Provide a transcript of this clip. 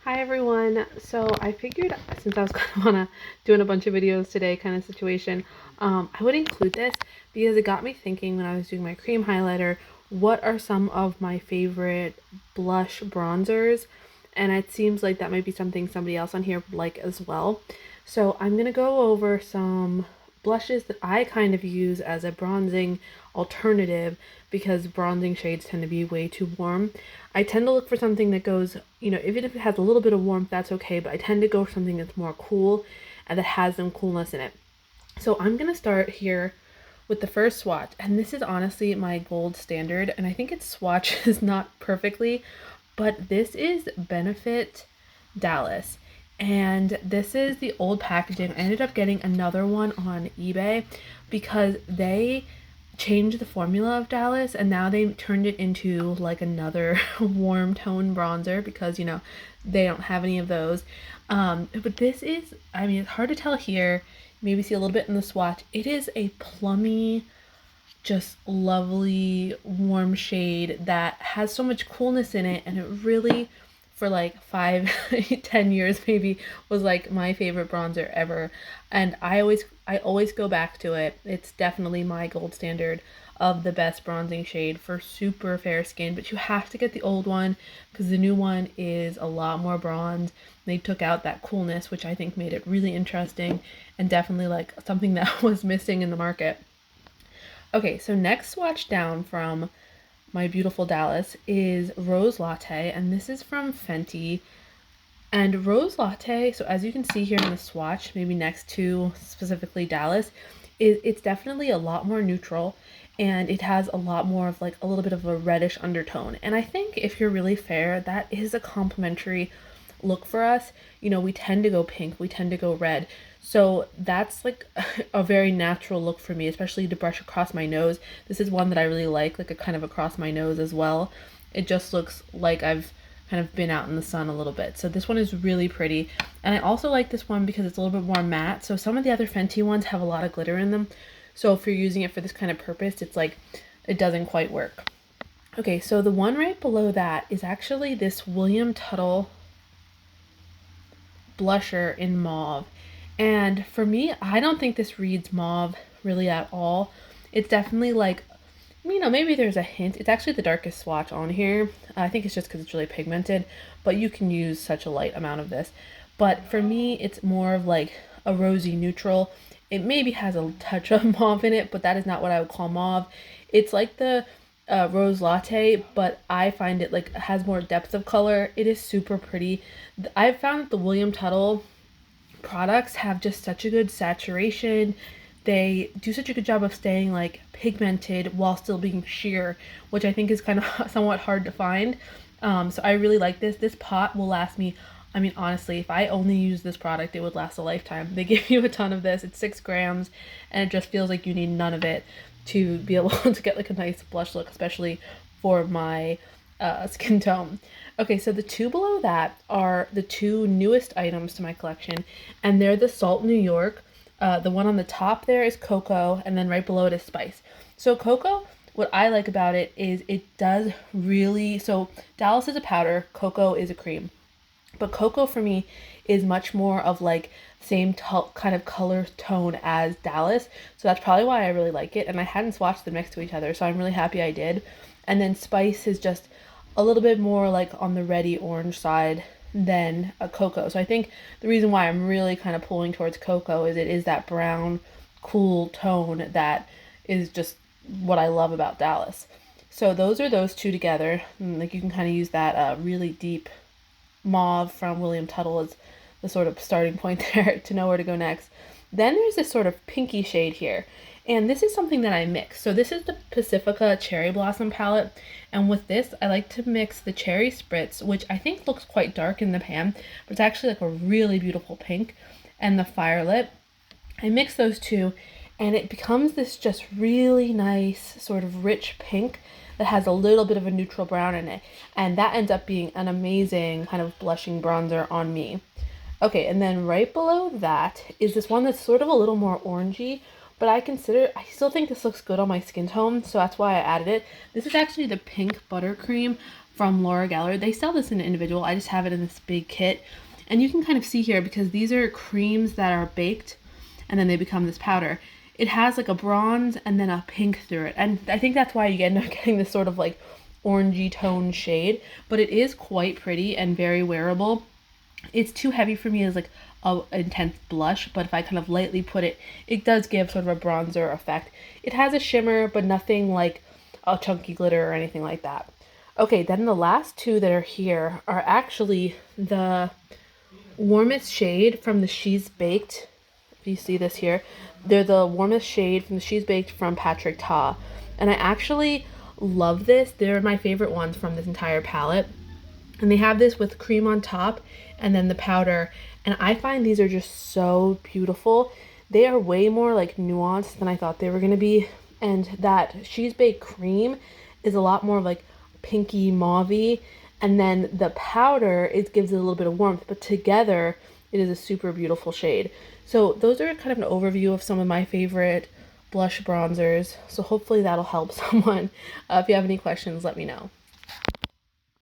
Hi everyone. So I figured since I was kind of doing a bunch of videos today kind of situation, I would include this because it got me thinking when I was doing my cream highlighter, what are some of my favorite blush bronzers? And it seems like that might be something somebody else on here would like as well. So I'm going to go over some blushes that I kind of use as a bronzing alternative because bronzing shades tend to be way too warm. I tend to look for something that goes, even if it has a little bit of warmth, that's okay, but I tend to go for something that's more cool and that has some coolness in it. So I'm going to start here with the first swatch, and this is honestly my gold standard, and I think it swatches not perfectly, but this is Benefit Dallas. And this is the old packaging. I ended up getting another one on eBay because they changed the formula of Dallas and now they turned it into like another warm tone bronzer because they don't have any of those. But this is, I mean, it's hard to tell here. Maybe see a little bit in the swatch. It is a plummy, just lovely warm shade that has so much coolness in it, and it really, for like 5 10 years maybe, was like my favorite bronzer ever. And I always go back to it. It's definitely my gold standard of the best bronzing shade for super fair skin, but you have to get the old one because the new one is a lot more bronze. They took out that coolness, which I think made it really interesting and definitely like something that was missing in the market. Okay, so next swatch down from my beautiful Dallas is Rose Latte, and this is from Fenty. And Rose Latte, so as you can see here in the swatch, maybe next to specifically Dallas, it's definitely a lot more neutral, and it has a lot more of like a little bit of a reddish undertone. And I think if you're really fair, that is a complimentary look for us. We tend to go pink, we tend to go red. So that's like a very natural look for me, especially to brush across my nose. This is one that I really like a kind of across my nose as well. It just looks like I've kind of been out in the sun a little bit. So this one is really pretty. And I also like this one because it's a little bit more matte. So some of the other Fenty ones have a lot of glitter in them. So if you're using it for this kind of purpose, it's like it doesn't quite work. Okay, so the one right below that is actually this William Tuttle blusher in mauve. And for me, I don't think this reads mauve really at all. It's definitely like, maybe there's a hint. It's actually the darkest swatch on here. I think it's just because it's really pigmented, but you can use such a light amount of this. But for me, it's more of like a rosy neutral. It maybe has a touch of mauve in it, but that is not what I would call mauve. It's like the rose latte, but I find it like has more depth of color. It is super pretty. I've found that the William Tuttle products have just such a good saturation. They do such a good job of staying like pigmented while still being sheer, which I think is kind of somewhat hard to find. So I really like this. This pot will last me. I mean, honestly, if I only use this product, it would last a lifetime. They give you a ton of this. It's 6 grams, and it just feels like you need none of it to be able to get like a nice blush look, especially for my skin tone. Okay, so the two below that are the two newest items to my collection, and they're the Salt New York. The one on the top there is cocoa, and then right below it is spice. So cocoa, what I like about it is it does really, so Dallas is a powder, cocoa is a cream. But cocoa for me is much more of like same kind of color tone as Dallas. So that's probably why I really like it. And I hadn't swatched them next to each other, so I'm really happy I did. And then spice is just a little bit more like on the reddy orange side than a cocoa. So I think the reason why I'm really kind of pulling towards cocoa is it is that brown, cool tone that is just what I love about Dallas. So those are those two together. Like you can kind of use that really deep mauve from William Tuttle as the sort of starting point there to know where to go next. Then there's this sort of pinky shade here. And this is something that I mix. So this is the Pacifica Cherry Blossom palette. And with this, I like to mix the Cherry Spritz, which I think looks quite dark in the pan, but it's actually like a really beautiful pink, and the Firelit. I mix those two, and it becomes this just really nice sort of rich pink that has a little bit of a neutral brown in it. And that ends up being an amazing kind of blushing bronzer on me. Okay, and then right below that is this one that's sort of a little more orangey, but I still think this looks good on my skin tone, so that's why I added it. This is actually the Pink Buttercream from Laura Geller. They sell this in an individual. I just have it in this big kit. And you can kind of see here, because these are creams that are baked and then they become this powder. It has like a bronze and then a pink through it. And I think that's why you end up getting this sort of like orangey tone shade, but it is quite pretty and very wearable. It's too heavy for me as like a intense blush, but if I kind of lightly put it, it does give sort of a bronzer effect. It has a shimmer, but nothing like a chunky glitter or anything like that. Okay, then the last two that are here are actually the warmest shade from the She's Baked. If you see this here, they're the warmest shade from the She's Baked from Patrick Ta. And I actually love this. They're my favorite ones from this entire palette. And they have this with cream on top and then the powder. And I find these are just so beautiful. They are way more like nuanced than I thought they were going to be. And that She's Baked cream is a lot more like pinky mauve. And then the powder, it gives it a little bit of warmth. But together, it is a super beautiful shade. So those are kind of an overview of some of my favorite blush bronzers. So hopefully that'll help someone. If you have any questions, let me know.